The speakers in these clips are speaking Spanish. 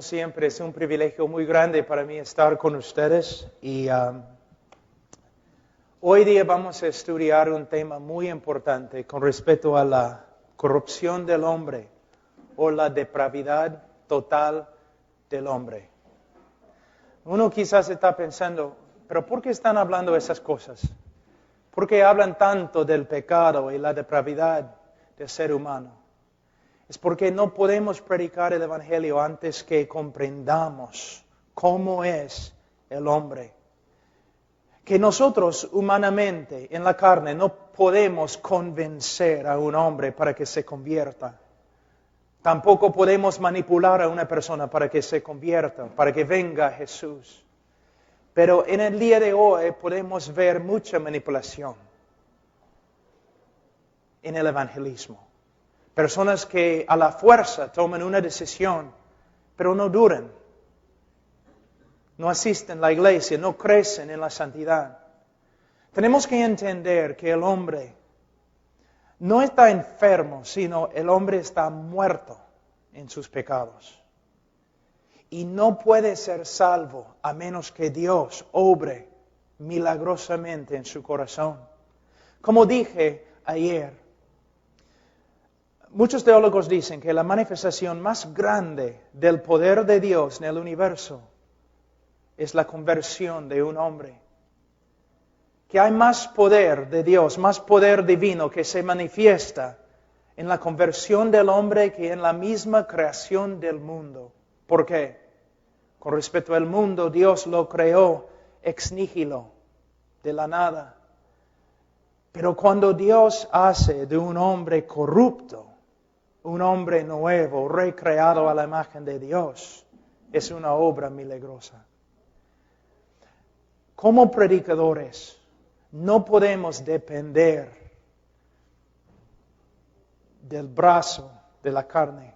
como siempre, es un privilegio muy grande para mí estar con ustedes y hoy día vamos a estudiar un tema muy importante con respecto a la corrupción del hombre o la depravidad total del hombre. Uno quizás está pensando, ¿pero por qué están hablando esas cosas? ¿Por qué hablan tanto del pecado y la depravidad del ser humano? Es porque no podemos predicar el Evangelio antes que comprendamos cómo es el hombre. Que nosotros humanamente, en la carne, no podemos convencer a un hombre para que se convierta. Tampoco podemos manipular a una persona para que se convierta, para que venga a Jesús. Pero en el día de hoy podemos ver mucha manipulación en el evangelismo. Personas que a la fuerza toman una decisión, pero no duran. No asisten a la iglesia, no crecen en la santidad. Tenemos que entender que el hombre no está enfermo, sino el hombre está muerto en sus pecados. Y no puede ser salvo a menos que Dios obre milagrosamente en su corazón. Como dije ayer, muchos teólogos dicen que la manifestación más grande del poder de Dios en el universo es la conversión de un hombre. Que hay más poder de Dios, más poder divino que se manifiesta en la conversión del hombre que en la misma creación del mundo. ¿Por qué? Con respecto al mundo, Dios lo creó ex nihilo, de la nada. Pero cuando Dios hace de un hombre corrupto, un hombre nuevo, recreado a la imagen de Dios, es una obra milagrosa. Como predicadores, no podemos depender del brazo de la carne.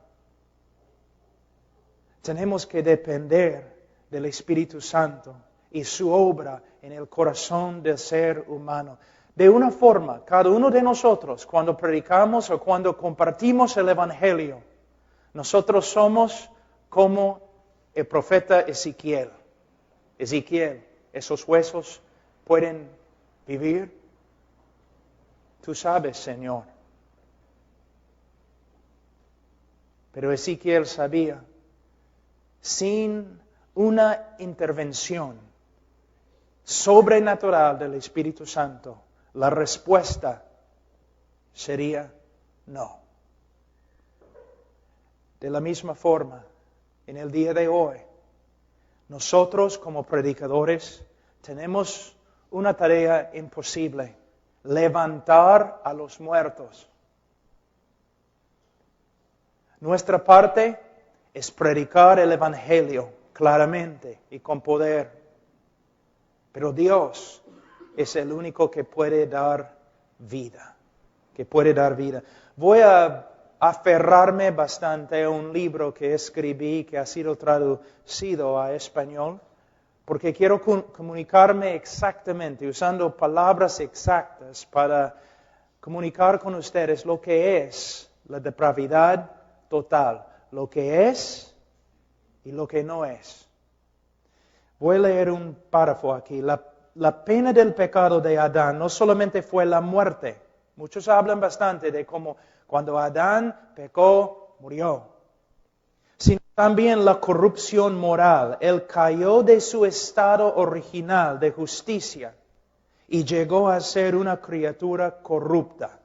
Tenemos que depender del Espíritu Santo y su obra en el corazón del ser humano. De una forma, cada uno de nosotros, cuando predicamos o cuando compartimos el Evangelio, nosotros somos como el profeta Ezequiel. Ezequiel, ¿esos huesos pueden vivir? Tú sabes, Señor. Pero Ezequiel sabía, sin una intervención sobrenatural del Espíritu Santo, la respuesta sería no. De la misma forma, en el día de hoy, nosotros como predicadores tenemos una tarea imposible: levantar a los muertos. Nuestra parte es predicar el Evangelio claramente y con poder. Pero Dios es el único que puede dar vida. Voy a aferrarme bastante a un libro que escribí, que ha sido traducido a español, porque quiero comunicarme exactamente, usando palabras exactas para comunicar con ustedes lo que es la depravidad total, lo que es y lo que no es. Voy a leer un párrafo aquí. La pena del pecado de Adán no solamente fue la muerte. Muchos hablan bastante de cómo cuando Adán pecó, murió. Sino también la corrupción moral. Él cayó de su estado original de justicia y llegó a ser una criatura corrupta.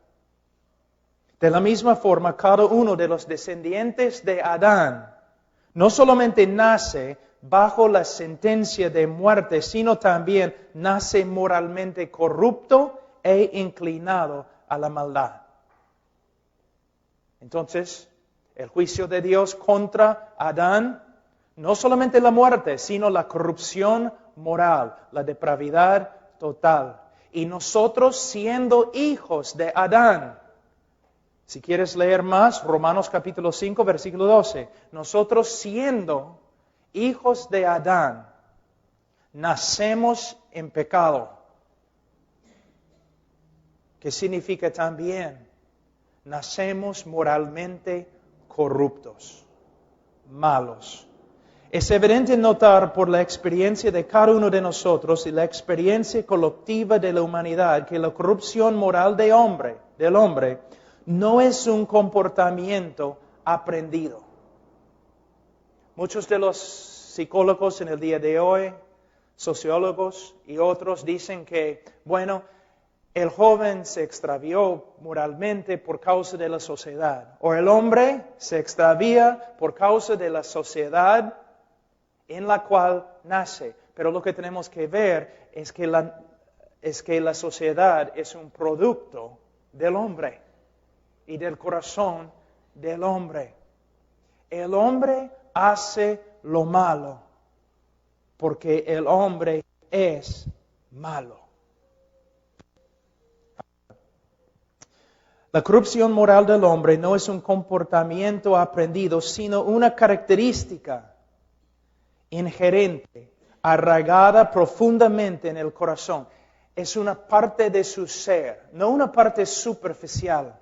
De la misma forma, cada uno de los descendientes de Adán no solamente nace bajo la sentencia de muerte, sino también nace moralmente corrupto e inclinado a la maldad. Entonces, el juicio de Dios contra Adán, no solamente la muerte, sino la corrupción moral, la depravidad total. Y nosotros siendo hijos de Adán, si quieres leer más, Romanos capítulo 5, versículo 12. Nosotros siendo hijos de Adán, nacemos en pecado. ¿Qué significa también? Nacemos moralmente corruptos, malos. Es evidente notar por la experiencia de cada uno de nosotros y la experiencia colectiva de la humanidad que la corrupción moral del hombre, no es un comportamiento aprendido. Muchos de los psicólogos en el día de hoy, sociólogos y otros dicen que, bueno, el joven se extravió moralmente por causa de la sociedad, o el hombre se extravía por causa de la sociedad en la cual nace. Pero lo que tenemos que ver es que la sociedad es un producto del hombre y del corazón del hombre. El hombre hace lo malo porque el hombre es malo. La corrupción moral del hombre no es un comportamiento aprendido, sino una característica inherente, arraigada profundamente en el corazón. Es una parte de su ser, no una parte superficial.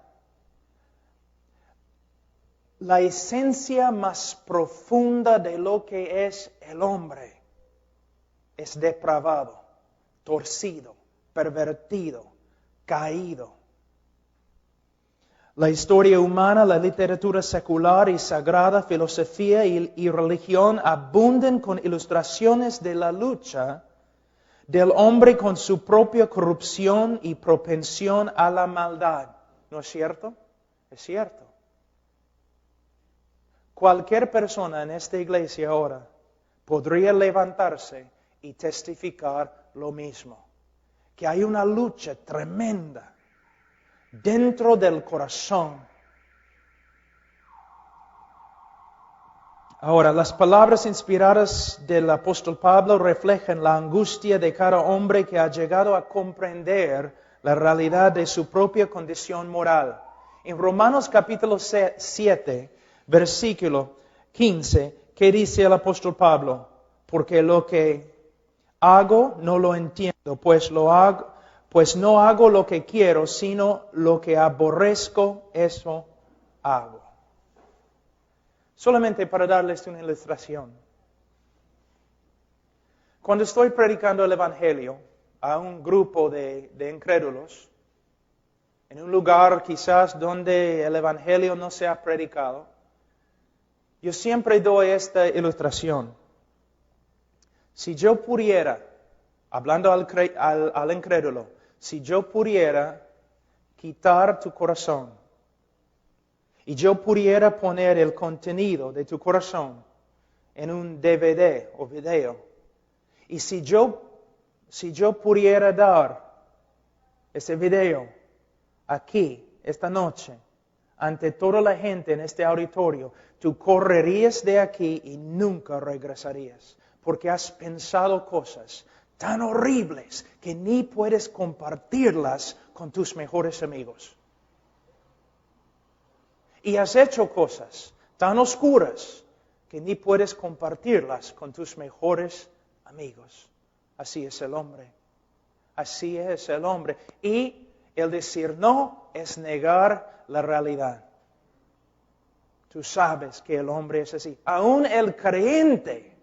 La esencia más profunda de lo que es el hombre es depravado, torcido, pervertido, caído. La historia humana, la literatura secular y sagrada, filosofía y religión abundan con ilustraciones de la lucha del hombre con su propia corrupción y propensión a la maldad. ¿No es cierto? Es cierto. Cualquier persona en esta iglesia ahora podría levantarse y testificar lo mismo. Que hay una lucha tremenda dentro del corazón. Ahora, las palabras inspiradas del apóstol Pablo reflejan la angustia de cada hombre que ha llegado a comprender la realidad de su propia condición moral. En Romanos capítulo 7, versículo 15, ¿qué dice el apóstol Pablo? Porque lo que hago no lo entiendo, pues no hago lo que quiero, sino lo que aborrezco, eso hago. Solamente para darles una ilustración. Cuando estoy predicando el Evangelio a un grupo de incrédulos, en un lugar quizás donde el Evangelio no se ha predicado, yo siempre doy esta ilustración. Si yo pudiera, hablando al incrédulo, si yo pudiera quitar tu corazón y yo pudiera poner el contenido de tu corazón en un DVD o video, y si yo pudiera dar ese video aquí, esta noche, ante toda la gente en este auditorio, tú correrías de aquí y nunca regresarías, porque has pensado cosas tan horribles que ni puedes compartirlas con tus mejores amigos. Y has hecho cosas tan oscuras que ni puedes compartirlas con tus mejores amigos. Así es el hombre. Así es el hombre. Y el decir no es negar la realidad. Tú sabes que el hombre es así. Aún el creyente,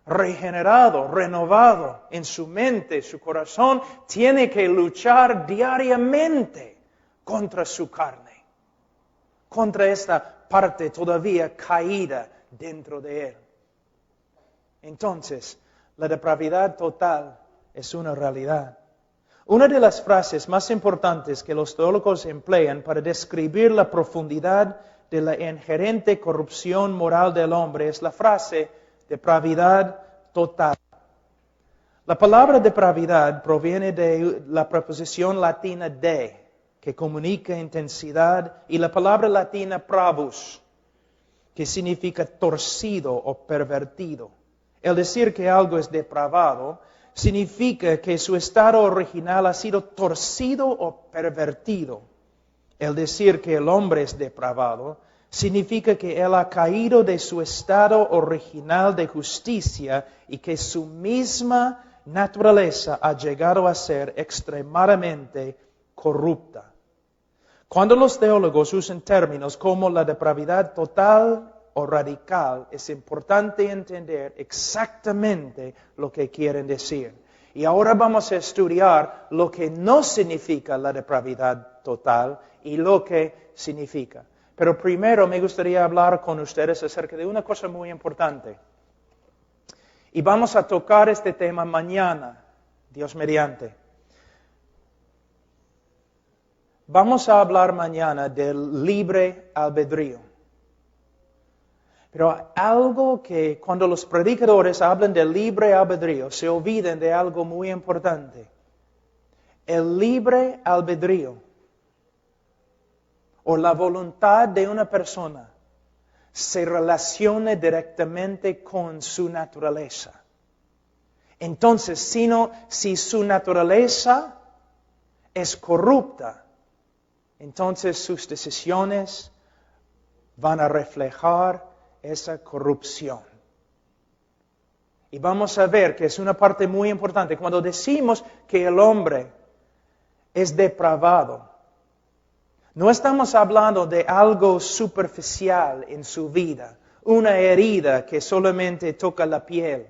regenerado, renovado en su mente, su corazón, tiene que luchar diariamente contra su carne, contra esta parte todavía caída dentro de él. Entonces, la depravidad total es una realidad. Una de las frases más importantes que los teólogos emplean para describir la profundidad de la inherente corrupción moral del hombre es la frase depravidad total. La palabra depravidad proviene de la preposición latina de, que comunica intensidad, y la palabra latina pravus, que significa torcido o pervertido. El decir que algo es depravado significa que su estado original ha sido torcido o pervertido. El decir que el hombre es depravado significa que él ha caído de su estado original de justicia y que su misma naturaleza ha llegado a ser extremadamente corrupta. Cuando los teólogos usan términos como la depravidad total o radical, es importante entender exactamente lo que quieren decir. Y ahora vamos a estudiar lo que no significa la depravidad total y lo que significa. Pero primero me gustaría hablar con ustedes acerca de una cosa muy importante. Y vamos a tocar este tema mañana, Dios mediante. Vamos a hablar mañana del libre albedrío. Pero algo que cuando los predicadores hablan del libre albedrío, se olvidan de algo muy importante. El libre albedrío, o la voluntad de una persona, se relaciona directamente con su naturaleza. Entonces, si su naturaleza es corrupta, entonces sus decisiones van a reflejar esa corrupción. Y vamos a ver que es una parte muy importante. Cuando decimos que el hombre es depravado, no estamos hablando de algo superficial en su vida, una herida que solamente toca la piel.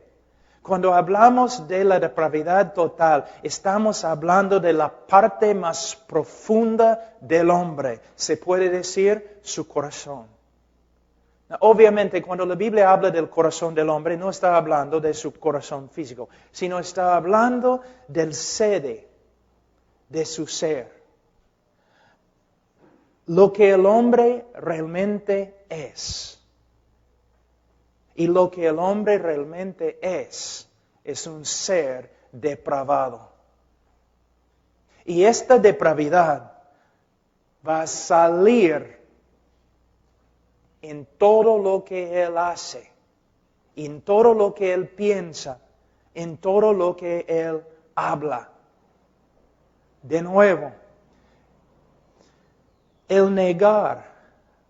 Cuando hablamos de la depravidad total, estamos hablando de la parte más profunda del hombre, se puede decir su corazón. Obviamente, cuando la Biblia habla del corazón del hombre, no está hablando de su corazón físico, sino está hablando del sede de su ser. Lo que el hombre realmente es. Y lo que el hombre realmente es un ser depravado. Y esta depravidad va a salir en todo lo que él hace, en todo lo que él piensa, en todo lo que él habla. De nuevo, el negar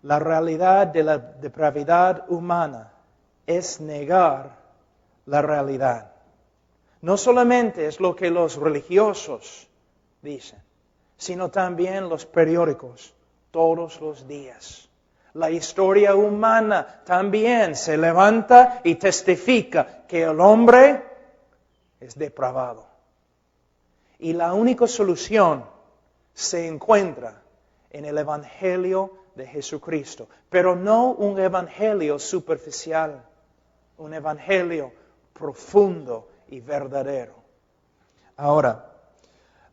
la realidad de la depravidad humana es negar la realidad. No solamente es lo que los religiosos dicen, sino también los periódicos todos los días. La historia humana también se levanta y testifica que el hombre es depravado. Y la única solución se encuentra en el Evangelio de Jesucristo, pero no un evangelio superficial, un evangelio profundo y verdadero. Ahora,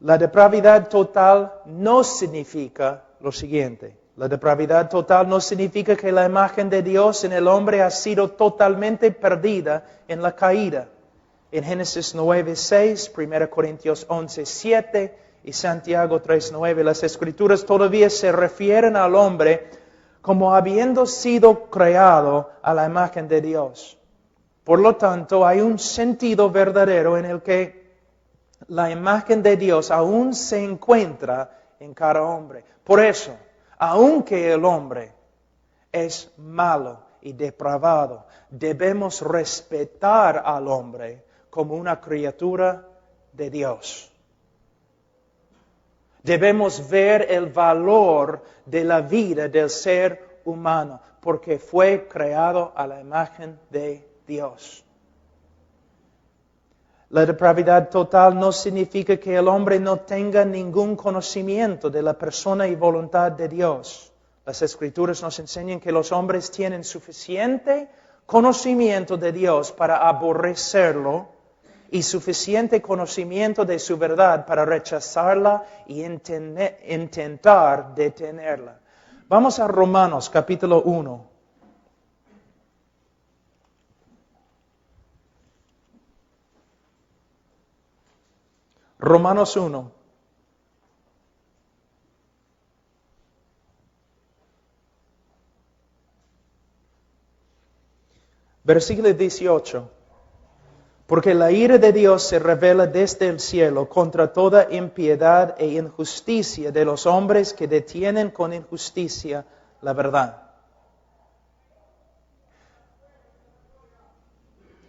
la depravidad total no significa lo siguiente. La depravidad total no significa que la imagen de Dios en el hombre ha sido totalmente perdida en la caída. En Génesis 9:6, 1 Corintios 11:7 y Santiago 3:9, las Escrituras todavía se refieren al hombre como habiendo sido creado a la imagen de Dios. Por lo tanto, hay un sentido verdadero en el que la imagen de Dios aún se encuentra en cada hombre. Por eso, aunque el hombre es malo y depravado, debemos respetar al hombre como una criatura de Dios. Debemos ver el valor de la vida del ser humano, porque fue creado a la imagen de Dios. La depravidad total no significa que el hombre no tenga ningún conocimiento de la persona y voluntad de Dios. Las Escrituras nos enseñan que los hombres tienen suficiente conocimiento de Dios para aborrecerlo y suficiente conocimiento de su verdad para rechazarla y intentar detenerla. Vamos a Romanos capítulo 1. Romanos 1. Versículo 18. Porque la ira de Dios se revela desde el cielo contra toda impiedad e injusticia de los hombres que detienen con injusticia la verdad.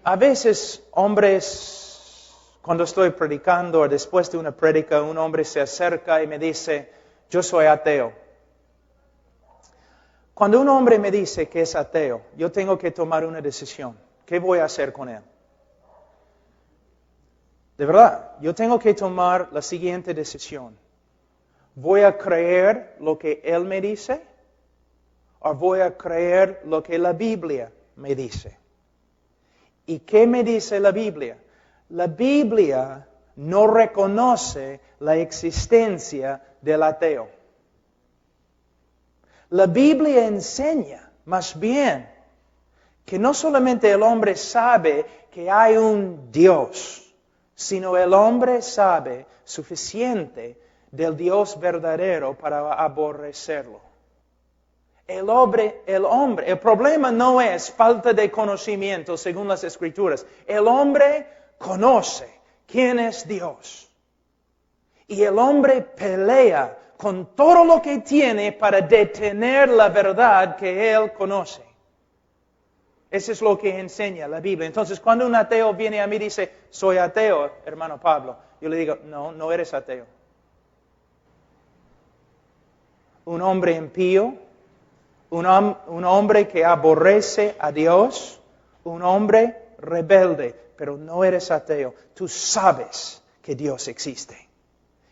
A veces, hombres, cuando estoy predicando o después de una prédica, un hombre se acerca y me dice, yo soy ateo. Cuando un hombre me dice que es ateo, yo tengo que tomar una decisión. ¿Qué voy a hacer con él? De verdad, yo tengo que tomar la siguiente decisión. ¿Voy a creer lo que él me dice? ¿O voy a creer lo que la Biblia me dice? ¿Y qué me dice la Biblia? La Biblia no reconoce la existencia del ateo. La Biblia enseña, más bien, que no solamente el hombre sabe que hay un Dios, sino el hombre sabe suficiente del Dios verdadero para aborrecerlo. El problema no es falta de conocimiento según las Escrituras. El hombre conoce quién es Dios. Y el hombre pelea con todo lo que tiene para detener la verdad que él conoce. Eso es lo que enseña la Biblia. Entonces, cuando un ateo viene a mí y dice, soy ateo, hermano Pablo, yo le digo, no eres ateo. Un hombre impío, un hombre que aborrece a Dios, un hombre rebelde, pero no eres ateo. Tú sabes que Dios existe.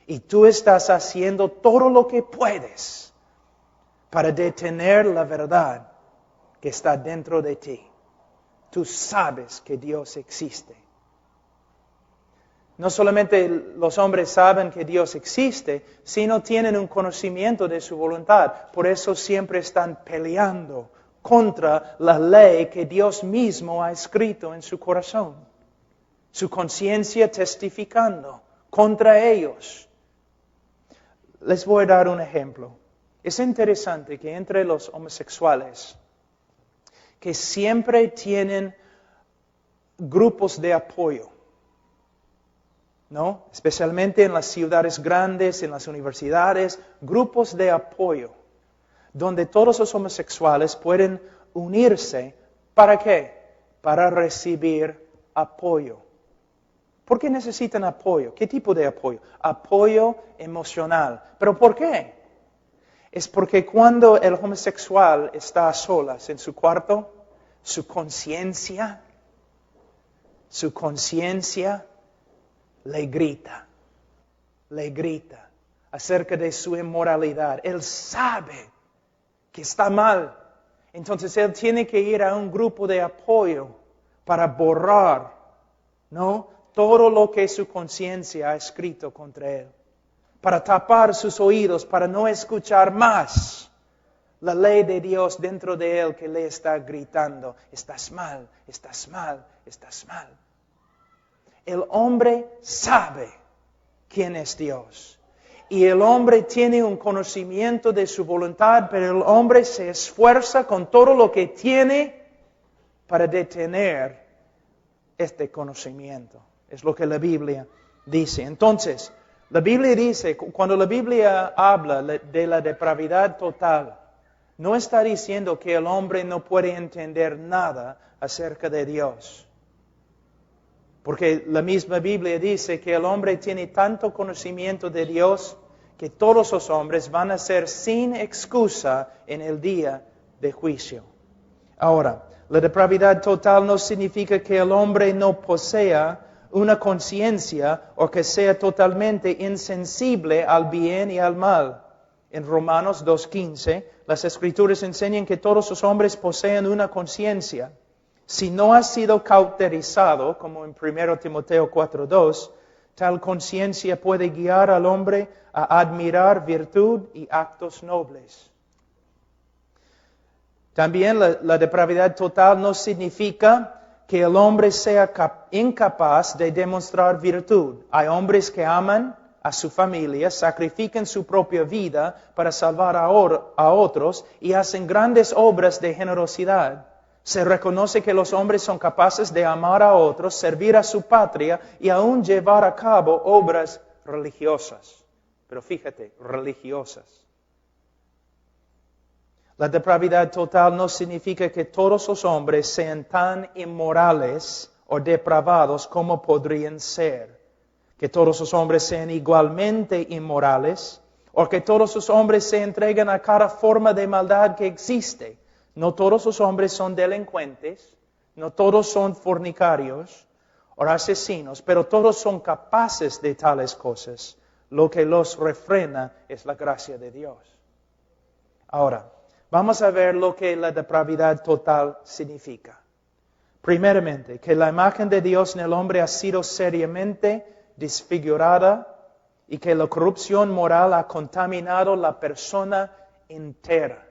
Y tú estás haciendo todo lo que puedes para detener la verdad que está dentro de ti. Tú sabes que Dios existe. No solamente los hombres saben que Dios existe, sino tienen un conocimiento de su voluntad. Por eso siempre están peleando contra la ley que Dios mismo ha escrito en su corazón. Su conciencia testificando contra ellos. Les voy a dar un ejemplo. Es interesante que entre los homosexuales, que siempre tienen grupos de apoyo, ¿no? Especialmente en las ciudades grandes, en las universidades, grupos de apoyo, donde todos los homosexuales pueden unirse. ¿Para qué? Para recibir apoyo. ¿Por qué necesitan apoyo? ¿Qué tipo de apoyo? Apoyo emocional. ¿Pero por qué? Es porque cuando el homosexual está a solas en su cuarto, su conciencia le grita acerca de su inmoralidad. Él sabe que está mal. Entonces él tiene que ir a un grupo de apoyo para borrar, ¿no?, todo lo que su conciencia ha escrito contra él. Para tapar sus oídos, para no escuchar más la ley de Dios dentro de él que le está gritando, estás mal, estás mal, estás mal. El hombre sabe quién es Dios. Y el hombre tiene un conocimiento de su voluntad, pero el hombre se esfuerza con todo lo que tiene para detener este conocimiento. Es lo que la Biblia dice. Entonces, la Biblia dice, cuando la Biblia habla de la depravidad total, no está diciendo que el hombre no puede entender nada acerca de Dios. Porque la misma Biblia dice que el hombre tiene tanto conocimiento de Dios que todos los hombres van a ser sin excusa en el día de juicio. Ahora, la depravidad total no significa que el hombre no posea una conciencia o que sea totalmente insensible al bien y al mal. En Romanos 2:15, las Escrituras enseñan que todos los hombres poseen una conciencia. Si no ha sido cauterizado, como en 1 Timoteo 4:2, tal conciencia puede guiar al hombre a admirar virtud y actos nobles. También la depravidad total no significa que el hombre sea incapaz de demostrar virtud. Hay hombres que aman a su familia, sacrifican su propia vida para salvar a otros y hacen grandes obras de generosidad. Se reconoce que los hombres son capaces de amar a otros, servir a su patria y aún llevar a cabo obras religiosas. Pero fíjate, religiosas. La depravidad total no significa que todos los hombres sean tan inmorales o depravados como podrían ser. Que todos los hombres sean igualmente inmorales o que todos los hombres se entregan a cada forma de maldad que existe. No todos los hombres son delincuentes, no todos son fornicarios o asesinos, pero todos son capaces de tales cosas. Lo que los refrena es la gracia de Dios. Ahora, vamos a ver lo que la depravidad total significa. Primeramente, que la imagen de Dios en el hombre ha sido seriamente desfigurada y que la corrupción moral ha contaminado la persona entera.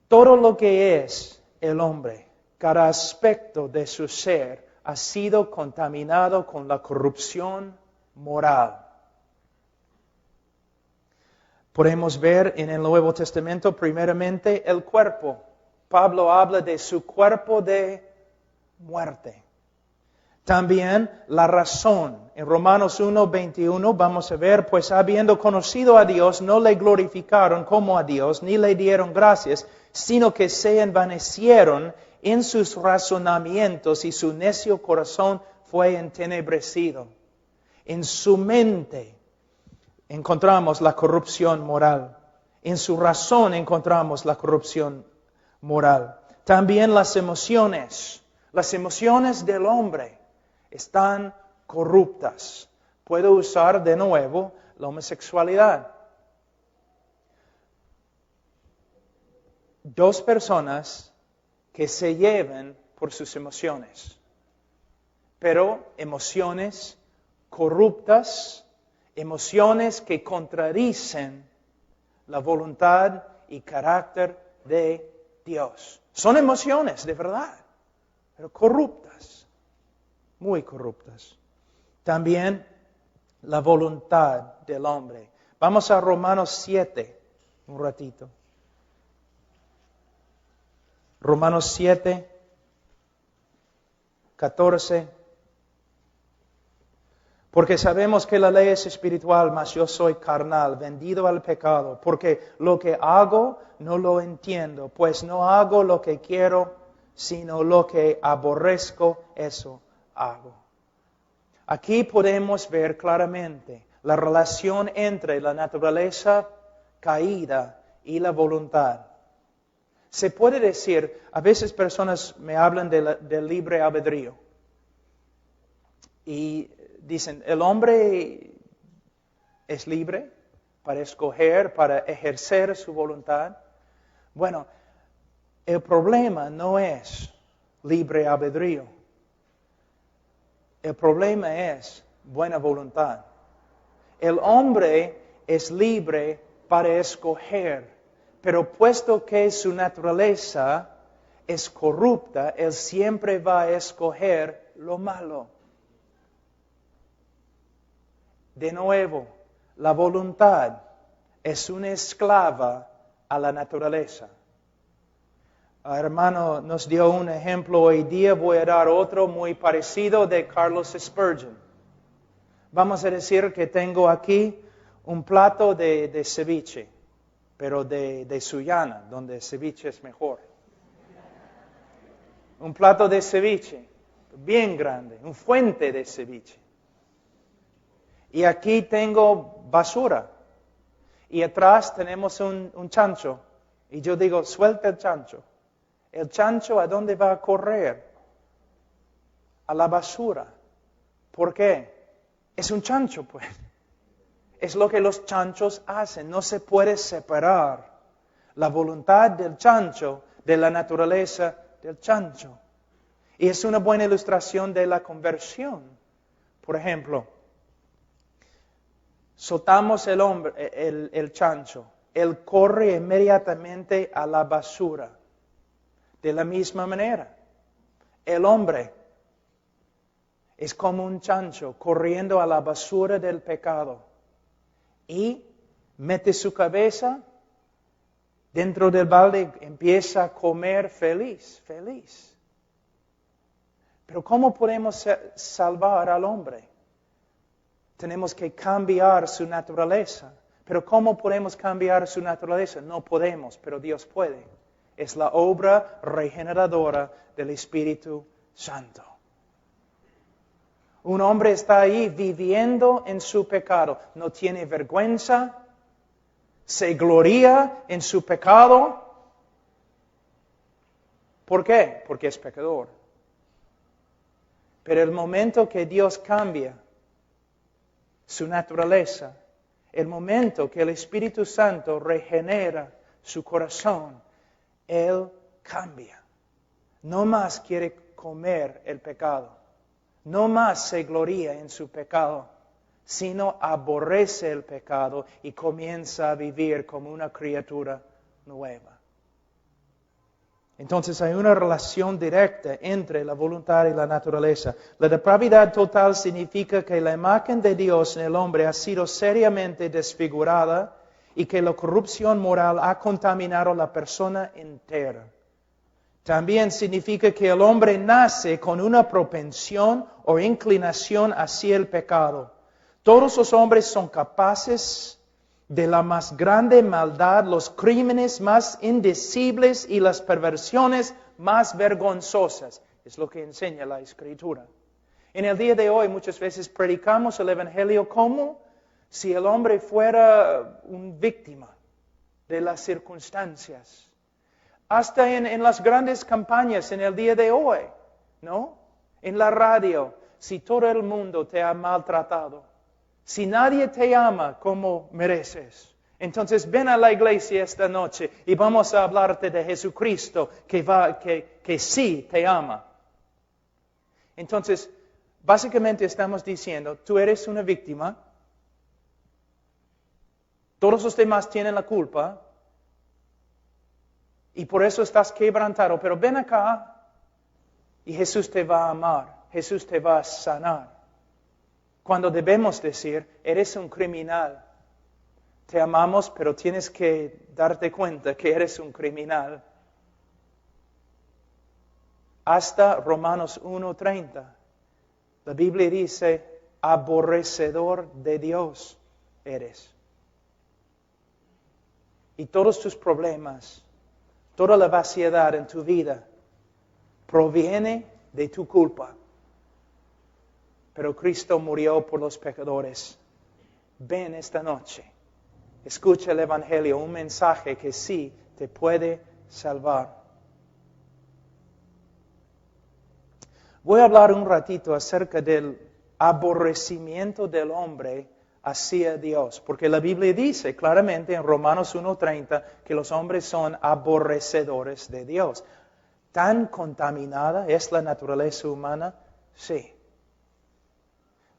Todo lo que es el hombre, cada aspecto de su ser, ha sido contaminado con la corrupción moral. Podemos ver en el Nuevo Testamento primeramente el cuerpo. Pablo habla de su cuerpo de muerte. También la razón. En Romanos 1:21 vamos a ver, pues habiendo conocido a Dios, no le glorificaron como a Dios, ni le dieron gracias, sino que se envanecieron en sus razonamientos y su necio corazón fue entenebrecido. En su mente encontramos la corrupción moral. En su razón encontramos la corrupción moral. También las emociones del hombre están corruptas. Puedo usar de nuevo la homosexualidad. Dos personas que se llevan por sus emociones, pero emociones corruptas, emociones que contradicen la voluntad y carácter de Dios. Son emociones de verdad, pero corruptas, muy corruptas. También la voluntad del hombre. Vamos a Romanos 7, un ratito. Romanos 7, 14. Porque sabemos que la ley es espiritual, mas yo soy carnal, vendido al pecado. Porque lo que hago no lo entiendo, pues no hago lo que quiero, sino lo que aborrezco, eso hago. Aquí podemos ver claramente la relación entre la naturaleza caída y la voluntad. Se puede decir, a veces personas me hablan del libre albedrío. Y dicen, ¿el hombre es libre para escoger, para ejercer su voluntad? Bueno, el problema no es libre albedrío. El problema es buena voluntad. El hombre es libre para escoger, pero puesto que su naturaleza es corrupta, él siempre va a escoger lo malo. De nuevo, la voluntad es una esclava a la naturaleza. El hermano nos dio un ejemplo hoy día, voy a dar otro muy parecido de Carlos Spurgeon. Vamos a decir que tengo aquí un plato de ceviche, pero de Sullana, donde el ceviche es mejor. Un plato de ceviche, bien grande, un fuente de ceviche. Y aquí tengo basura. Y atrás tenemos un chancho. Y yo digo, suelta el chancho. ¿El chancho a dónde va a correr? A la basura. ¿Por qué? Es un chancho, pues. Es lo que los chanchos hacen. No se puede separar la voluntad del chancho de la naturaleza del chancho. Y es una buena ilustración de la conversión. Por ejemplo, soltamos el chancho. Él corre inmediatamente a la basura. De la misma manera, el hombre es como un chancho corriendo a la basura del pecado y mete su cabeza dentro del balde y empieza a comer feliz. Pero ¿cómo podemos salvar al hombre? Tenemos que cambiar su naturaleza. Pero ¿cómo podemos cambiar su naturaleza? No podemos, pero Dios puede. Es la obra regeneradora del Espíritu Santo. Un hombre está ahí viviendo en su pecado, no tiene vergüenza, se gloria en su pecado. ¿Por qué? Porque es pecador. Pero el momento que Dios cambia su naturaleza, el momento que el Espíritu Santo regenera su corazón, Él cambia. No más quiere comer el pecado. No más se gloria en su pecado, sino aborrece el pecado y comienza a vivir como una criatura nueva. Entonces hay una relación directa entre la voluntad y la naturaleza. La depravidad total significa que la imagen de Dios en el hombre ha sido seriamente desfigurada y que la corrupción moral ha contaminado la persona entera. También significa que el hombre nace con una propensión o inclinación hacia el pecado. Todos los hombres son capaces de la más grande maldad, los crímenes más indecibles y las perversiones más vergonzosas. Es lo que enseña la Escritura. En el día de hoy muchas veces predicamos el Evangelio como si el hombre fuera una víctima de las circunstancias. Hasta en las grandes campañas en el día de hoy, ¿no? En la radio, si todo el mundo te ha maltratado, si nadie te ama como mereces, entonces ven a la iglesia esta noche y vamos a hablarte de Jesucristo que sí te ama. Entonces, básicamente estamos diciendo, tú eres una víctima, todos los demás tienen la culpa, y por eso estás quebrantado, pero ven acá y Jesús te va a amar, Jesús te va a sanar. Cuando debemos decir, eres un criminal, te amamos, pero tienes que darte cuenta que eres un criminal. Hasta Romanos 1:30, la Biblia dice, aborrecedor de Dios eres. Y todos tus problemas, toda la vaciedad en tu vida proviene de tu culpa. Pero Cristo murió por los pecadores. Ven esta noche, escucha el Evangelio, un mensaje que sí te puede salvar. Voy a hablar un ratito acerca del aborrecimiento del hombre hacia Dios, porque la Biblia dice claramente en Romanos 1:30 que los hombres son aborrecedores de Dios. ¿Tan contaminada es la naturaleza humana? Sí.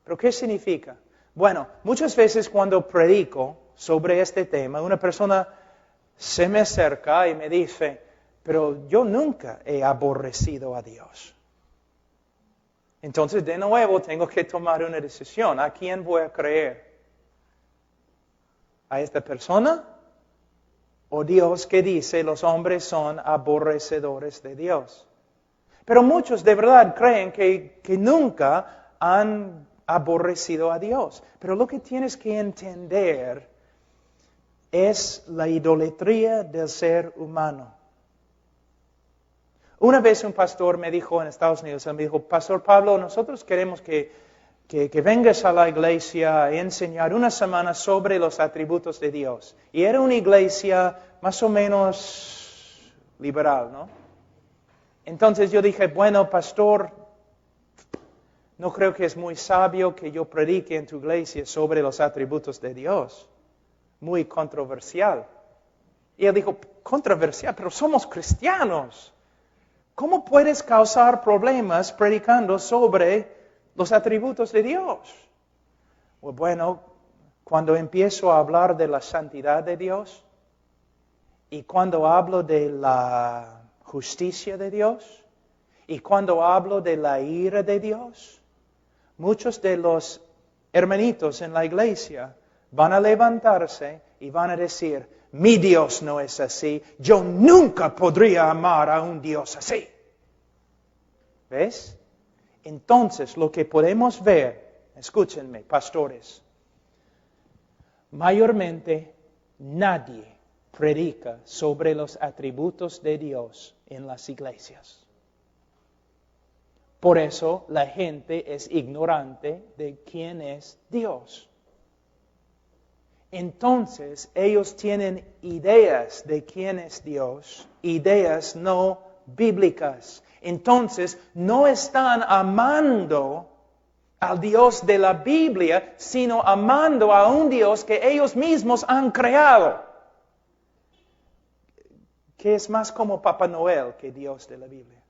¿Pero qué significa? Bueno, muchas veces cuando predico sobre este tema, una persona se me acerca y me dice, pero yo nunca he aborrecido a Dios. Entonces, de nuevo, tengo que tomar una decisión. ¿A quién voy a creer? ¿A esta persona? ¿O Dios que dice los hombres son aborrecedores de Dios? Pero muchos de verdad creen que nunca han aborrecido a Dios. Pero lo que tienes que entender es la idolatría del ser humano. Una vez un pastor me dijo en Estados Unidos, él me dijo, Pastor Pablo, nosotros queremos que vengas a la iglesia a enseñar una semana sobre los atributos de Dios. Y era una iglesia más o menos liberal, ¿no? Entonces yo dije, bueno, pastor, no creo que es muy sabio que yo predique en tu iglesia sobre los atributos de Dios. Muy controversial. Y él dijo, controversial, pero somos cristianos. ¿Cómo puedes causar problemas predicando sobre los atributos de Dios? Bueno, cuando empiezo a hablar de la santidad de Dios y cuando hablo de la justicia de Dios y cuando hablo de la ira de Dios, muchos de los hermanitos en la iglesia van a levantarse y van a decir, mi Dios no es así, yo nunca podría amar a un Dios así. ¿Ves? Entonces, lo que podemos ver, escúchenme, pastores, mayormente nadie predica sobre los atributos de Dios en las iglesias. Por eso la gente es ignorante de quién es Dios. Entonces ellos tienen ideas de quién es Dios, ideas no bíblicas. Entonces no están amando al Dios de la Biblia, sino amando a un Dios que ellos mismos han creado, que es más como Papá Noel que Dios de la Biblia.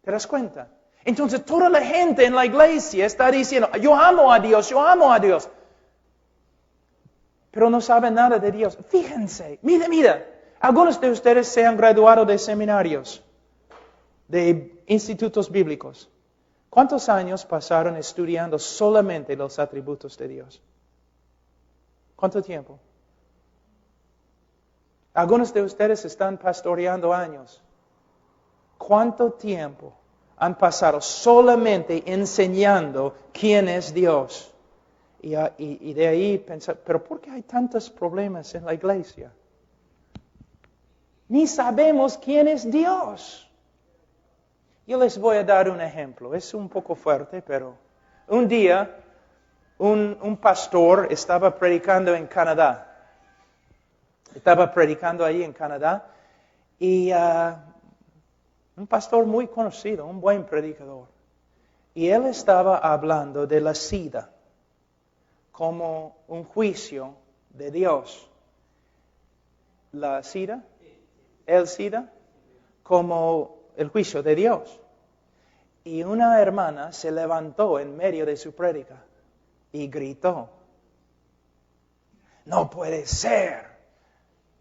¿Te das cuenta? Entonces toda la gente en la iglesia está diciendo, yo amo a Dios, yo amo a Dios. Pero no saben nada de Dios. Fíjense, mira, algunos de ustedes se han graduado de seminarios, de institutos bíblicos. ¿Cuántos años pasaron estudiando solamente los atributos de Dios? ¿Cuánto tiempo? Algunos de ustedes están pastoreando años. ¿Cuánto tiempo han pasado solamente enseñando quién es Dios? Y de ahí pensar, ¿pero por qué hay tantos problemas en la iglesia? Ni sabemos quién es Dios. Yo les voy a dar un ejemplo. Es un poco fuerte, pero un día un pastor estaba predicando en Canadá. Estaba predicando ahí en Canadá y un pastor muy conocido, un buen predicador. Y él estaba hablando de la SIDA como un juicio de Dios. La SIDA, el SIDA, como el juicio de Dios. Y una hermana se levantó en medio de su prédica y gritó, no puede ser,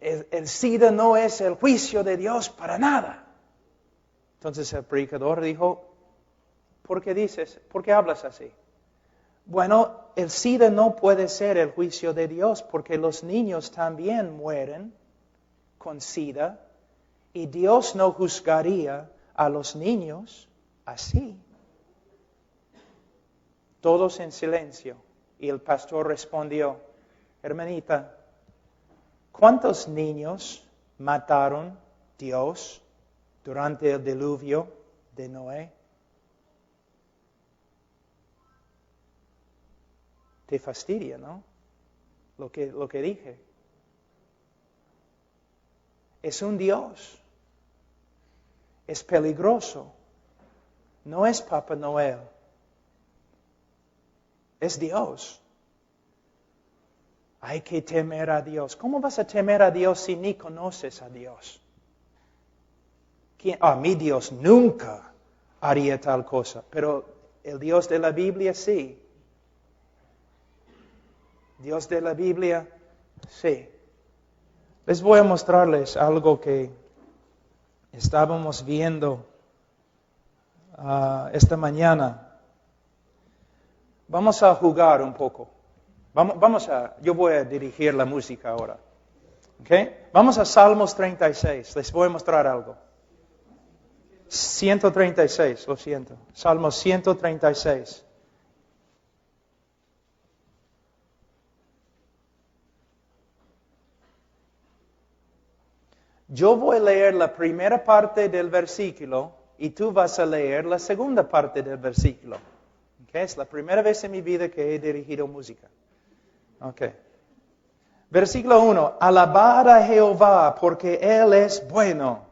el SIDA no es el juicio de Dios para nada. Entonces el predicador dijo, ¿por qué hablas así? Bueno, el SIDA no puede ser el juicio de Dios porque los niños también mueren con SIDA y Dios no juzgaría a los niños así. Todos en silencio. Y el pastor respondió, hermanita, ¿cuántos niños mataron Dios durante el diluvio de Noé? Te fastidia, ¿no? Lo que dije. Es un Dios. Es peligroso. No es Papá Noel. Es Dios. Hay que temer a Dios. ¿Cómo vas a temer a Dios si ni conoces a Dios? Mi Dios nunca haría tal cosa, pero el Dios de la Biblia sí. Dios de la Biblia, sí. Les voy a mostrarles algo que estábamos viendo esta mañana. Vamos a jugar un poco. Yo voy a dirigir la música ahora. ¿Okay? Vamos a Salmos 36. Les voy a mostrar algo. 136, lo siento. Salmos 136. Yo voy a leer la primera parte del versículo y tú vas a leer la segunda parte del versículo. Okay? Es la primera vez en mi vida que he dirigido música. Okay. Versículo 1. Alabad a Jehová porque Él es bueno.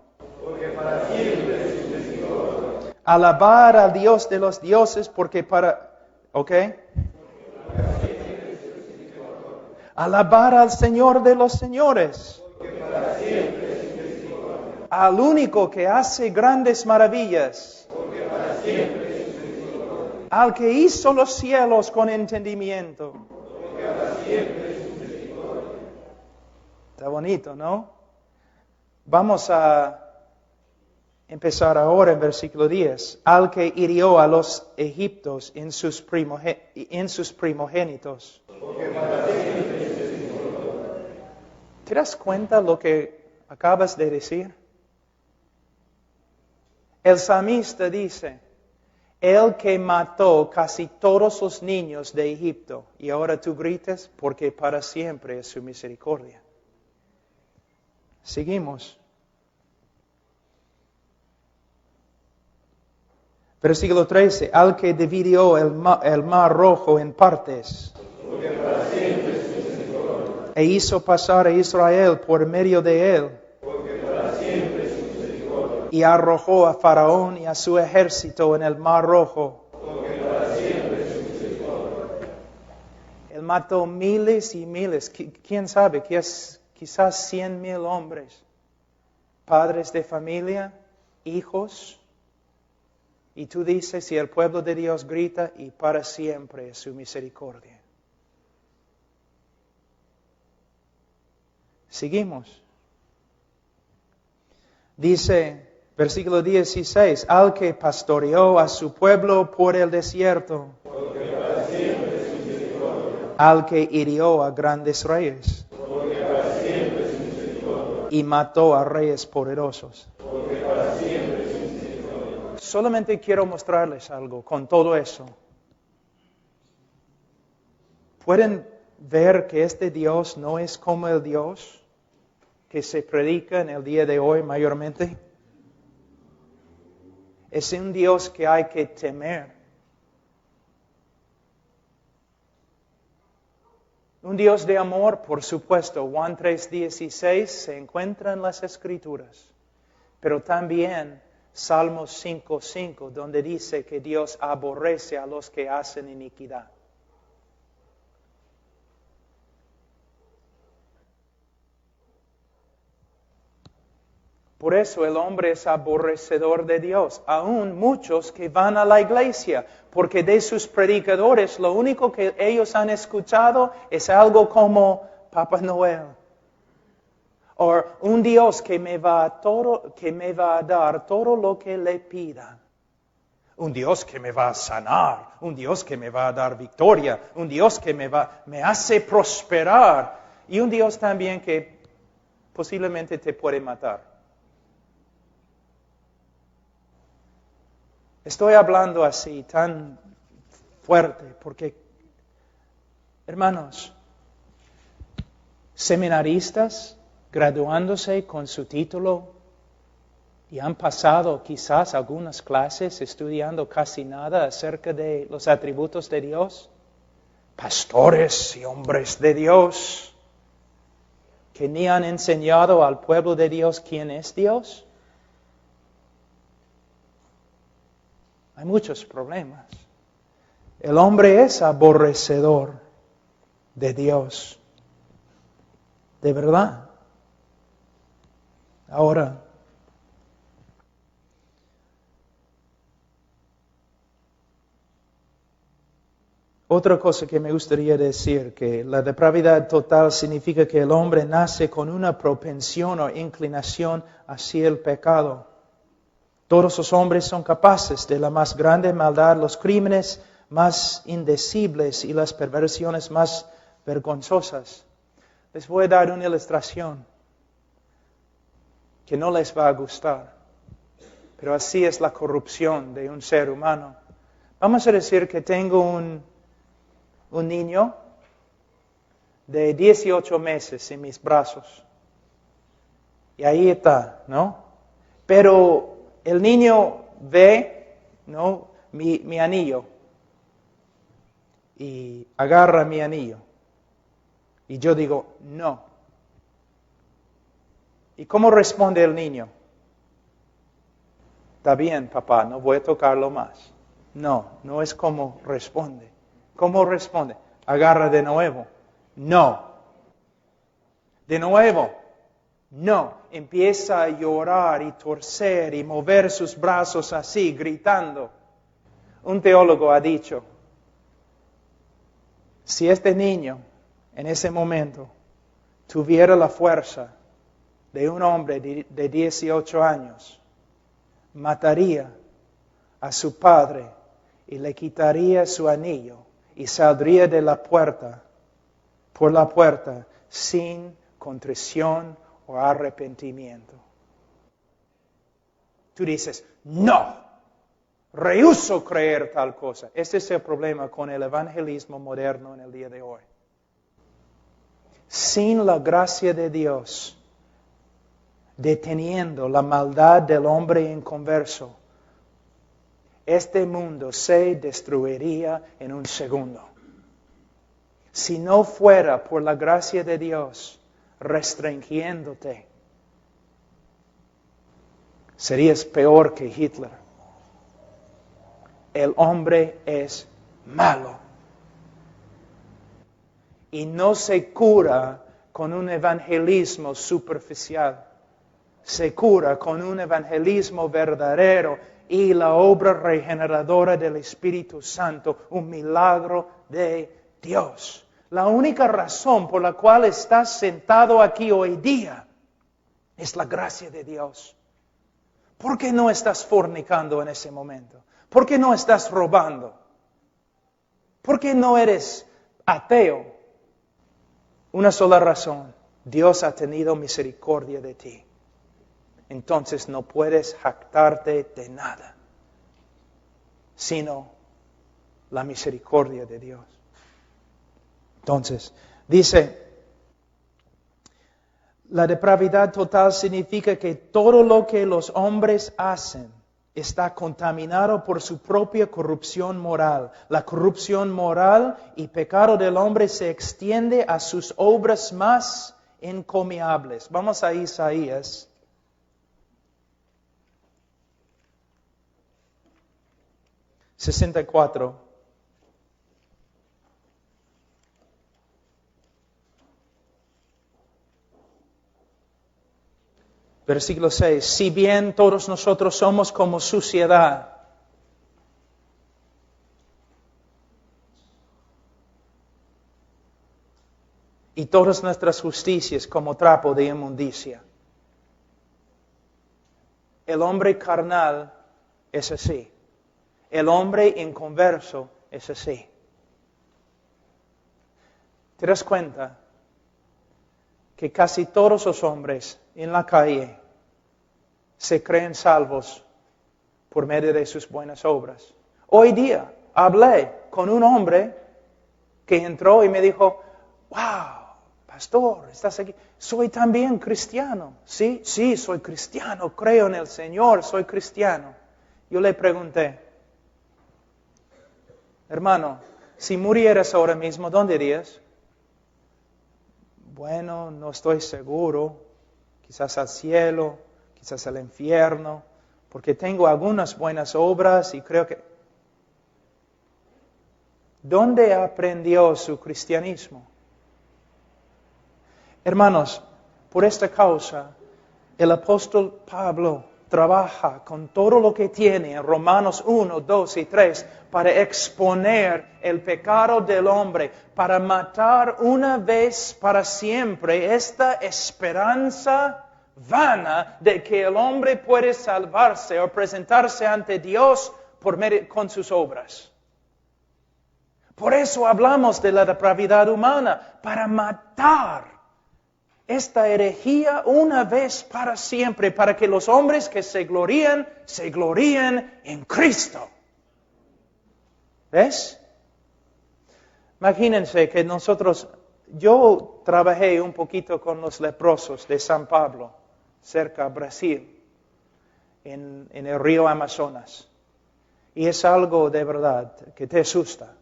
Porque para siempre es su misericordia. Alabar al Dios de los dioses porque para... ¿Ok? Alabar al Señor de los señores. Porque para siempre es su misericordia. Al único que hace grandes maravillas. Porque para siempre es su misericordia. Al que hizo los cielos con entendimiento. Porque para siempre es su misericordia. Está bonito, ¿no? Vamos a empezar ahora en versículo 10. Al que hirió a los egipcios en sus primogénitos. Porque para siempre es su misericordia. ¿Te das cuenta lo que acabas de decir? El salmista dice, el que mató casi todos los niños de Egipto, y ahora tú gritas, porque para siempre es su misericordia. Seguimos. Versículo 13, al que dividió el mar rojo en partes, e hizo pasar a Israel por medio de él, y arrojó a Faraón y a su ejército en el mar rojo. Él mató miles y miles, quién sabe, quizás 100,000 hombres, padres de familia, hijos. Y tú dices, y el pueblo de Dios grita, y para siempre es su misericordia. Seguimos. Dice, versículo 16, al que pastoreó a su pueblo por el desierto, al que hirió a grandes reyes, y mató a reyes poderosos. Solamente quiero mostrarles algo con todo eso. ¿Pueden ver que este Dios no es como el Dios que se predica en el día de hoy mayormente? Es un Dios que hay que temer. Un Dios de amor, por supuesto. Juan 3:16 se encuentra en las Escrituras. Pero también Salmos 5:5, donde dice que Dios aborrece a los que hacen iniquidad. Por eso el hombre es aborrecedor de Dios, aún muchos que van a la iglesia, porque de sus predicadores lo único que ellos han escuchado es algo como Papá Noel. O un Dios que me va a dar todo lo que le pida. Un Dios que me va a sanar. Un Dios que me va a dar victoria. Un Dios que me hace prosperar. Y un Dios también que posiblemente te puede matar. Estoy hablando así, tan fuerte, porque, hermanos, seminaristas, graduándose con su título y han pasado quizás algunas clases estudiando casi nada acerca de los atributos de Dios. Pastores y hombres de Dios que ni han enseñado al pueblo de Dios quién es Dios. Hay muchos problemas. El hombre es aborrecedor de Dios. De verdad. Ahora, otra cosa que me gustaría decir, que la depravidad total significa que el hombre nace con una propensión o inclinación hacia el pecado. Todos los hombres son capaces de la más grande maldad, los crímenes más indecibles y las perversiones más vergonzosas. Les voy a dar una ilustración que no les va a gustar, pero así es la corrupción de un ser humano. Vamos a decir que tengo un niño de 18 meses en mis brazos. Y ahí está, ¿no? Pero el niño ve, ¿no?, mi anillo y agarra mi anillo. Y yo digo, no. ¿Y cómo responde el niño? Está bien, papá, no voy a tocarlo más. No es como responde. ¿Cómo responde? Agarra de nuevo. No. De nuevo. No. Empieza a llorar y torcer y mover sus brazos así, gritando. Un teólogo ha dicho, si este niño en ese momento tuviera la fuerza de un hombre de 18 años, mataría a su padre y le quitaría su anillo y saldría de la puerta, por la puerta, sin contrición o arrepentimiento. Tú dices, no, rehúso creer tal cosa. Este es el problema con el evangelismo moderno en el día de hoy. Sin la gracia de Dios, deteniendo la maldad del hombre inconverso, este mundo se destruiría en un segundo. Si no fuera por la gracia de Dios restringiéndote, serías peor que Hitler. El hombre es malo. Y no se cura con un evangelismo superficial. Se cura con un evangelismo verdadero y la obra regeneradora del Espíritu Santo, un milagro de Dios. La única razón por la cual estás sentado aquí hoy día es la gracia de Dios. ¿Por qué no estás fornicando en ese momento? ¿Por qué no estás robando? ¿Por qué no eres ateo? Una sola razón: Dios ha tenido misericordia de ti. Entonces no puedes jactarte de nada, sino la misericordia de Dios. Entonces, dice, la depravidad total significa que todo lo que los hombres hacen está contaminado por su propia corrupción moral. La corrupción moral y pecado del hombre se extiende a sus obras más encomiables. Vamos a Isaías. ...64... Versículo 6. Si bien todos nosotros somos como suciedad, y todas nuestras justicias como trapo de inmundicia. El hombre carnal es así. El hombre inconverso es así. ¿Te das cuenta que casi todos los hombres en la calle se creen salvos por medio de sus buenas obras? Hoy día hablé con un hombre que entró y me dijo, wow, pastor, ¿estás aquí? Soy también cristiano. Sí, soy cristiano, creo en el Señor, soy cristiano. Yo le pregunté, hermano, si murieras ahora mismo, ¿dónde irías? Bueno, no estoy seguro, quizás al cielo, quizás al infierno, porque tengo algunas buenas obras y creo que... ¿Dónde aprendió su cristianismo? Hermanos, por esta causa, el apóstol Pablo trabaja con todo lo que tiene en Romanos 1, 2 y 3 para exponer el pecado del hombre, para matar una vez para siempre esta esperanza vana de que el hombre puede salvarse o presentarse ante Dios con sus obras. Por eso hablamos de la depravidad humana, para matar esta herejía una vez para siempre, para que los hombres que se glorían en Cristo. ¿Ves? Imagínense que yo trabajé un poquito con los leprosos de San Pablo, cerca de Brasil, en el río Amazonas. Y es algo de verdad que te asusta.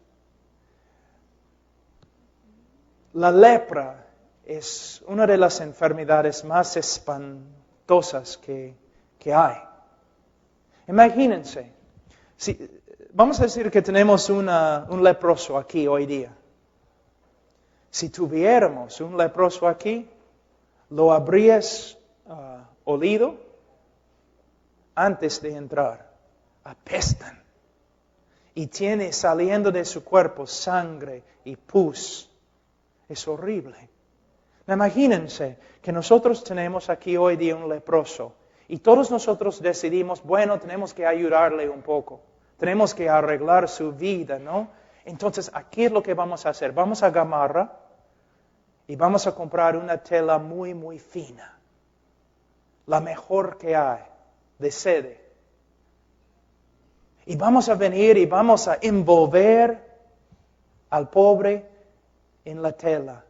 La lepra es una de las enfermedades más espantosas que hay. Imagínense, vamos a decir que tenemos un leproso aquí hoy día. Si tuviéramos un leproso aquí, lo habrías olido antes de entrar. Apestan. Y tiene saliendo de su cuerpo sangre y pus. Es horrible. Imagínense que nosotros tenemos aquí hoy día un leproso y todos nosotros decidimos, bueno, tenemos que ayudarle un poco, tenemos que arreglar su vida, ¿no? Entonces, aquí es lo que vamos a hacer. Vamos a Gamarra y vamos a comprar una tela muy, muy fina, la mejor que hay, de sede. Y vamos a venir y vamos a envolver al pobre en la tela,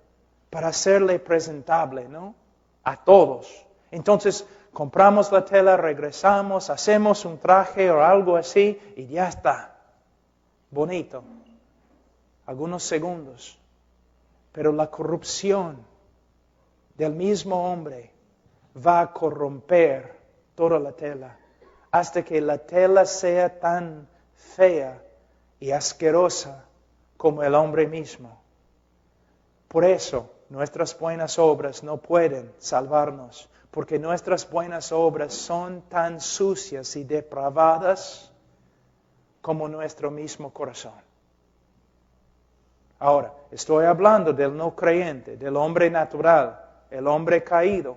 para hacerle presentable, ¿no? A todos. Entonces, compramos la tela, regresamos, hacemos un traje o algo así y ya está. Bonito. Algunos segundos. Pero la corrupción del mismo hombre va a corromper toda la tela hasta que la tela sea tan fea y asquerosa como el hombre mismo. Por eso nuestras buenas obras no pueden salvarnos, porque nuestras buenas obras son tan sucias y depravadas como nuestro mismo corazón. Ahora, estoy hablando del no creyente, del hombre natural, el hombre caído.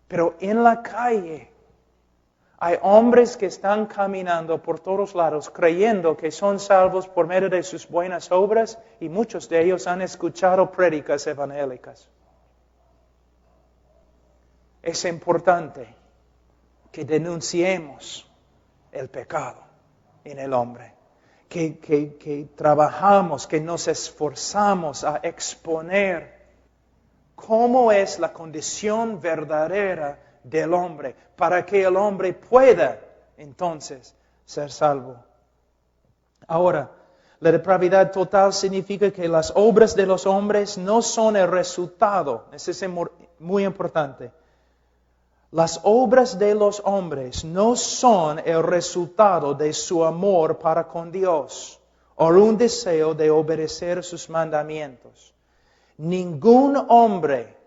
Pero en la calle hay hombres que están caminando por todos lados creyendo que son salvos por medio de sus buenas obras y muchos de ellos han escuchado prédicas evangélicas. Es importante que denunciemos el pecado en el hombre, que trabajamos, que nos esforzamos a exponer cómo es la condición verdadera del hombre, para que el hombre pueda entonces ser salvo. Ahora, la depravidad total significa que las obras de los hombres no son el resultado. Eso es muy importante. Las obras de los hombres no son el resultado de su amor para con Dios o un deseo de obedecer sus mandamientos. Ningún hombre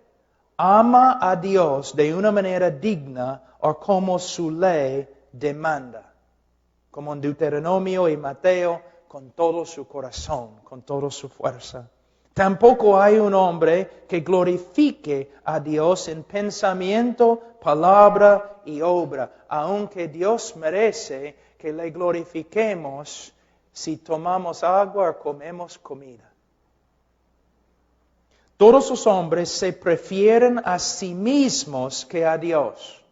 ama a Dios de una manera digna o como su ley demanda, como en Deuteronomio y Mateo, con todo su corazón, con toda su fuerza. Tampoco hay un hombre que glorifique a Dios en pensamiento, palabra y obra, aunque Dios merece que le glorifiquemos si tomamos agua o comemos comida. Todos los hombres se prefieren a sí mismos que a Dios.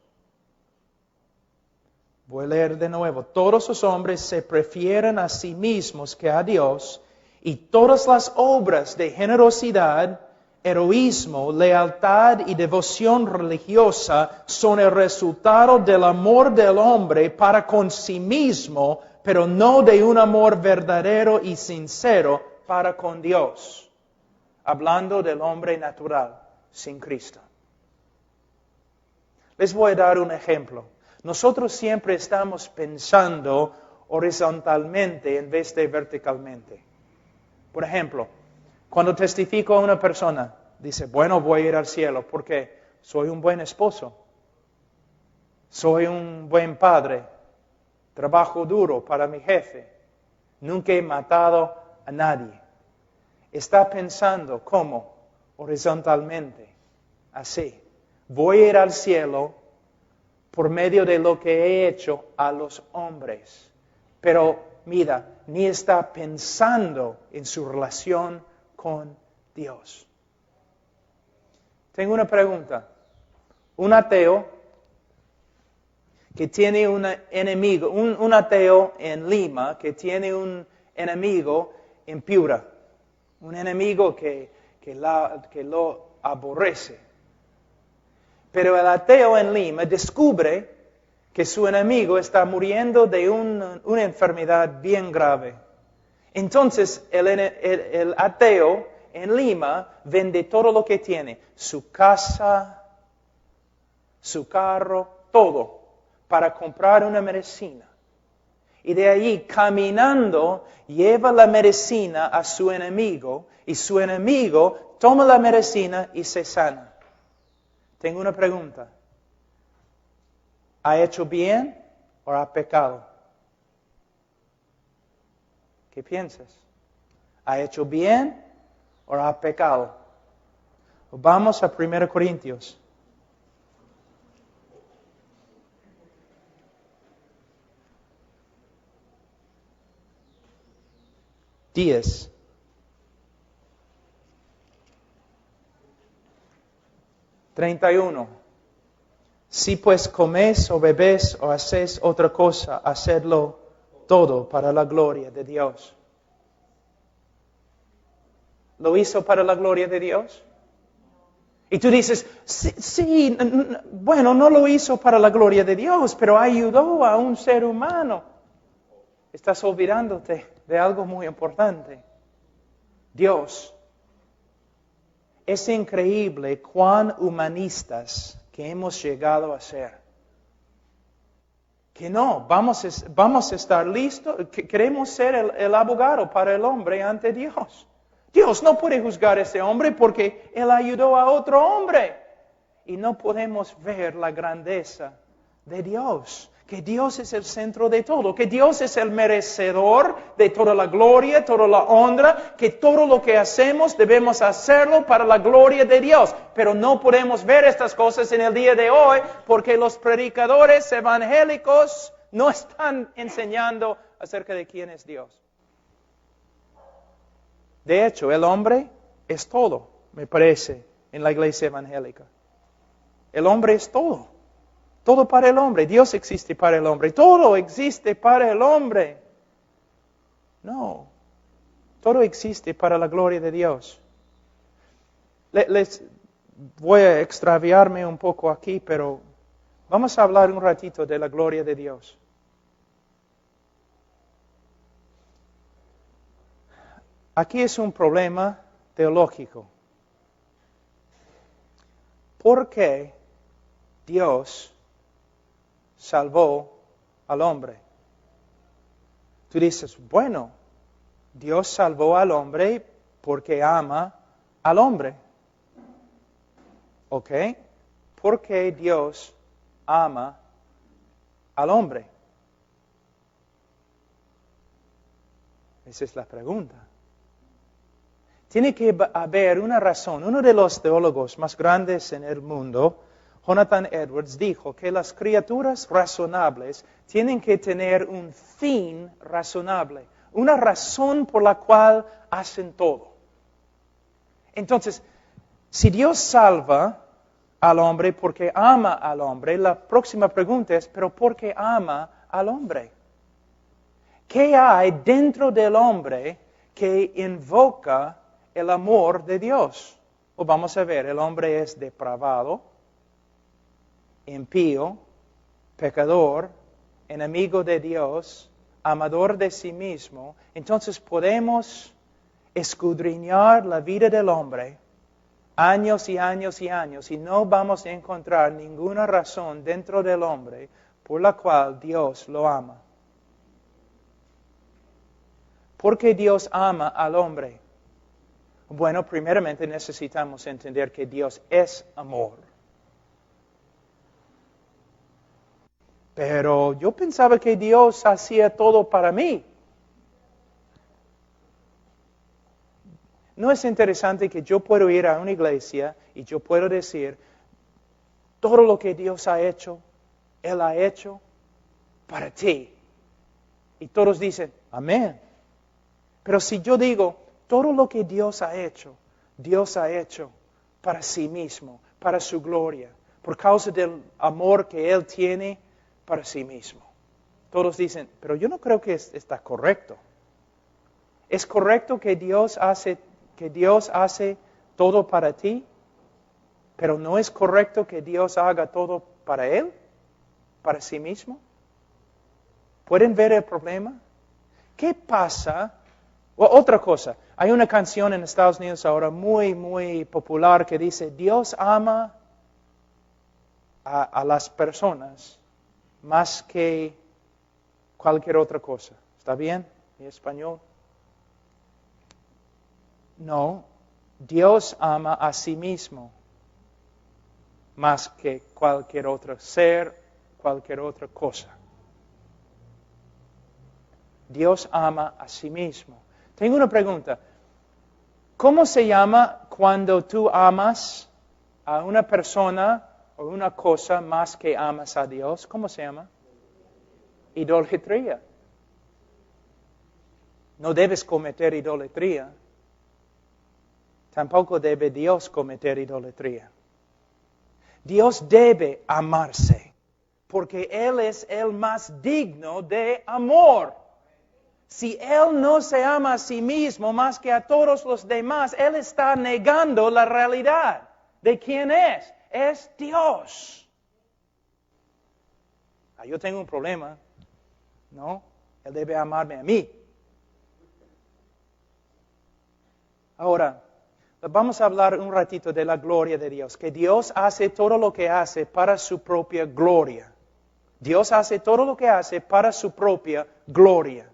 Voy a leer de nuevo. Todos los hombres se prefieren a sí mismos que a Dios, y todas las obras de generosidad, heroísmo, lealtad y devoción religiosa son el resultado del amor del hombre para con sí mismo, pero no de un amor verdadero y sincero para con Dios. Hablando del hombre natural, sin Cristo. Les voy a dar un ejemplo. Nosotros siempre estamos pensando horizontalmente en vez de verticalmente. Por ejemplo, cuando testifico a una persona, dice, bueno, voy a ir al cielo porque soy un buen esposo, soy un buen padre, trabajo duro para mi jefe, nunca he matado a nadie. Está pensando ¿cómo? Horizontalmente, así. Voy a ir al cielo por medio de lo que he hecho a los hombres. Pero mira, ni está pensando en su relación con Dios. Tengo una pregunta. Un ateo que tiene un enemigo, un ateo en Lima que tiene un enemigo en Piura. Un enemigo que lo aborrece. Pero el ateo en Lima descubre que su enemigo está muriendo de una enfermedad bien grave. Entonces el ateo en Lima vende todo lo que tiene, su casa, su carro, todo, para comprar una medicina. Y de allí, caminando, lleva la medicina a su enemigo y su enemigo toma la medicina y se sana. Tengo una pregunta. ¿Ha hecho bien o ha pecado? ¿Qué piensas? ¿Ha hecho bien o ha pecado? Vamos a 1 Corintios. Días. 31. Si pues coméis o bebéis o hacéis otra cosa, hacedlo todo para la gloria de Dios. ¿Lo hizo para la gloria de Dios? Y tú dices, sí, bueno, no lo hizo para la gloria de Dios, pero ayudó a un ser humano. Estás olvidándote de algo muy importante. Dios. Es increíble cuán humanistas que hemos llegado a ser. Que no, vamos a estar listos, que queremos ser el abogado para el hombre ante Dios. Dios no puede juzgar a ese hombre porque él ayudó a otro hombre. Y no podemos ver la grandeza de Dios. Que Dios es el centro de todo. Que Dios es el merecedor de toda la gloria, toda la honra. Que todo lo que hacemos debemos hacerlo para la gloria de Dios. Pero no podemos ver estas cosas en el día de hoy porque los predicadores evangélicos no están enseñando acerca de quién es Dios. De hecho, el hombre es todo, me parece, en la iglesia evangélica. El hombre es todo. Todo para el hombre. Dios existe para el hombre. Todo existe para el hombre. No. Todo existe para la gloria de Dios. Les voy a extraviarme un poco aquí, pero vamos a hablar un ratito de la gloria de Dios. Aquí es un problema teológico. ¿Por qué Dios salvó al hombre? Tú dices, bueno, Dios salvó al hombre porque ama al hombre. ¿Ok? ¿Por qué Dios ama al hombre? Esa es la pregunta. Tiene que haber una razón. Uno de los teólogos más grandes en el mundo, Jonathan Edwards, dijo que las criaturas razonables tienen que tener un fin razonable, una razón por la cual hacen todo. Entonces, si Dios salva al hombre porque ama al hombre, la próxima pregunta es, ¿pero por qué ama al hombre? ¿Qué hay dentro del hombre que invoca el amor de Dios? O vamos a ver, el hombre es depravado, impío, pecador, enemigo de Dios, amador de sí mismo. Entonces podemos escudriñar la vida del hombre años y años y años y no vamos a encontrar ninguna razón dentro del hombre por la cual Dios lo ama. ¿Por qué Dios ama al hombre? Bueno, primeramente necesitamos entender que Dios es amor. Pero yo pensaba que Dios hacía todo para mí. ¿No es interesante que yo puedo ir a una iglesia y yo puedo decir, todo lo que Dios ha hecho, Él ha hecho para ti? Y todos dicen, amén. Pero si yo digo, todo lo que Dios ha hecho para sí mismo, para su gloria, por causa del amor que Él tiene para sí mismo. Todos dicen, pero yo no creo que está correcto. ¿Es correcto que Dios hace todo para ti, pero no es correcto que Dios haga todo para Él, para sí mismo? ¿Pueden ver el problema? ¿Qué pasa? Otra cosa, hay una canción en Estados Unidos ahora muy, muy popular que dice, Dios ama a las personas más que cualquier otra cosa. ¿Está bien en español? No, Dios ama a sí mismo más que cualquier otro ser, cualquier otra cosa. Dios ama a sí mismo. Tengo una pregunta. ¿Cómo se llama cuando tú amas a una persona o una cosa más que amas a Dios? ¿Cómo se llama? Idolatría. No debes cometer idolatría. Tampoco debe Dios cometer idolatría. Dios debe amarse, porque Él es el más digno de amor. Si Él no se ama a sí mismo más que a todos los demás, Él está negando la realidad. ¿De quién es? Es Dios. Yo tengo un problema, ¿no? Él debe amarme a mí. Ahora, vamos a hablar un ratito de la gloria de Dios, que Dios hace todo lo que hace para su propia gloria. Dios hace todo lo que hace para su propia gloria.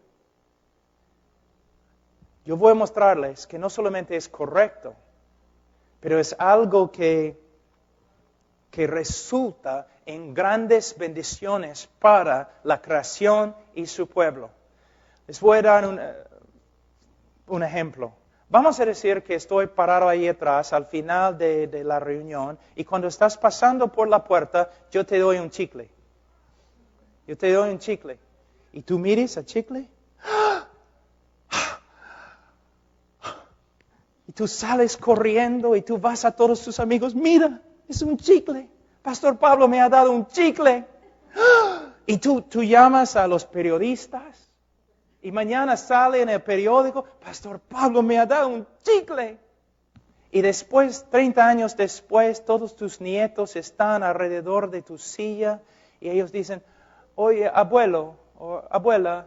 Yo voy a mostrarles que no solamente es correcto, pero es algo que resulta en grandes bendiciones para la creación y su pueblo. Les voy a dar un ejemplo. Vamos a decir que estoy parado ahí atrás al final de la reunión y cuando estás pasando por la puerta, yo te doy un chicle. Yo te doy un chicle. Y tú mires al chicle. Y tú sales corriendo y tú vas a todos tus amigos. Mira, es un chicle. Pastor Pablo me ha dado un chicle. Y tú llamas a los periodistas. Y mañana sale en el periódico, Pastor Pablo me ha dado un chicle. Y después, 30 años después, todos tus nietos están alrededor de tu silla y ellos dicen, oye, abuelo o abuela,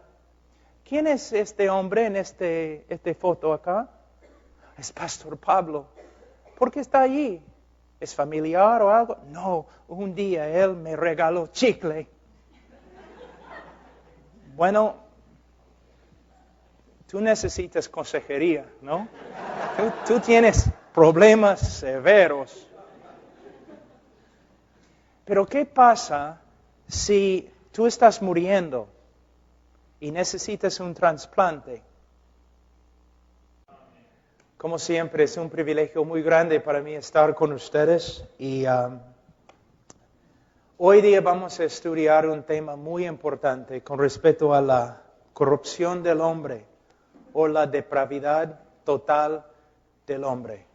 ¿quién es este hombre en esta foto acá? Es Pastor Pablo. ¿Por qué está allí? ¿Es familiar o algo? No, un día él me regaló chicle. Bueno, tú necesitas consejería, ¿no? Tú tienes problemas severos. Pero ¿qué pasa si tú estás muriendo y necesitas un trasplante? Como siempre, es un privilegio muy grande para mí estar con ustedes y hoy día vamos a estudiar un tema muy importante con respecto a la corrupción del hombre o la depravidad total del hombre.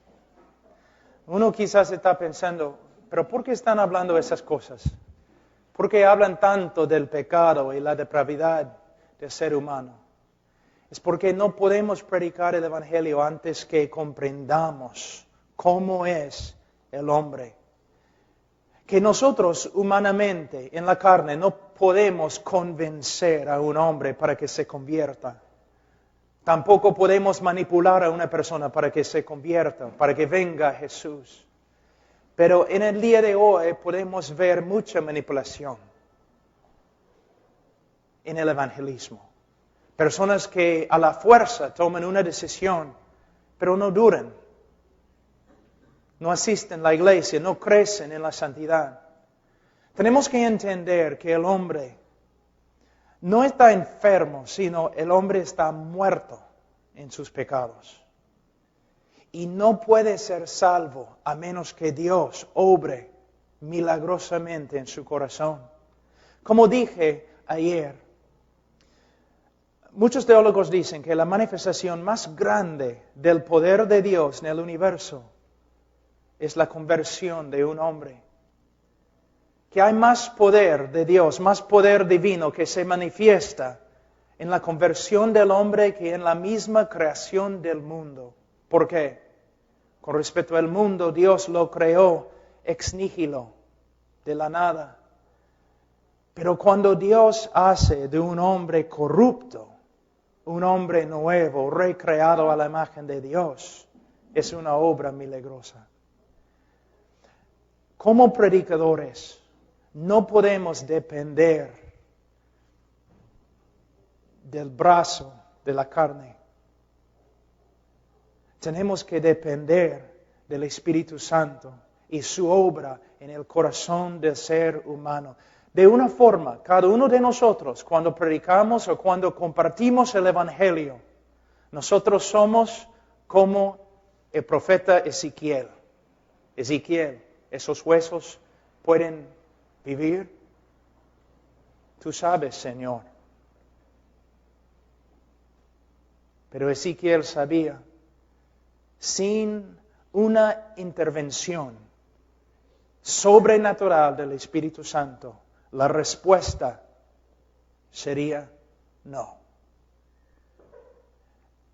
Uno quizás está pensando, ¿pero por qué están hablando esas cosas? ¿Por qué hablan tanto del pecado y la depravidad del ser humano? Es porque no podemos predicar el Evangelio antes que comprendamos cómo es el hombre. Que nosotros humanamente, en la carne, no podemos convencer a un hombre para que se convierta. Tampoco podemos manipular a una persona para que se convierta, para que venga a Jesús. Pero en el día de hoy podemos ver mucha manipulación en el evangelismo. Personas que a la fuerza toman una decisión, pero no duran. No asisten a la iglesia, no crecen en la santidad. Tenemos que entender que el hombre no está enfermo, sino el hombre está muerto en sus pecados. Y no puede ser salvo a menos que Dios obre milagrosamente en su corazón. Como dije ayer, muchos teólogos dicen que la manifestación más grande del poder de Dios en el universo es la conversión de un hombre. Que hay más poder de Dios, más poder divino que se manifiesta en la conversión del hombre que en la misma creación del mundo. ¿Por qué? Con respecto al mundo, Dios lo creó ex nihilo, de la nada. Pero cuando Dios hace de un hombre corrupto, un hombre nuevo, recreado a la imagen de Dios, es una obra milagrosa. Como predicadores, no podemos depender del brazo de la carne. Tenemos que depender del Espíritu Santo y su obra en el corazón del ser humano. De una forma, cada uno de nosotros, cuando predicamos o cuando compartimos el Evangelio, nosotros somos como el profeta Ezequiel. Ezequiel, esos huesos pueden vivir. Tú sabes, Señor. Pero Ezequiel sabía, sin una intervención sobrenatural del Espíritu Santo, la respuesta sería no.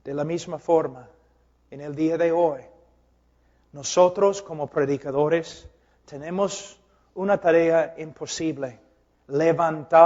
De la misma forma, en el día de hoy, Nosotros como predicadores tenemos una tarea imposible: levantar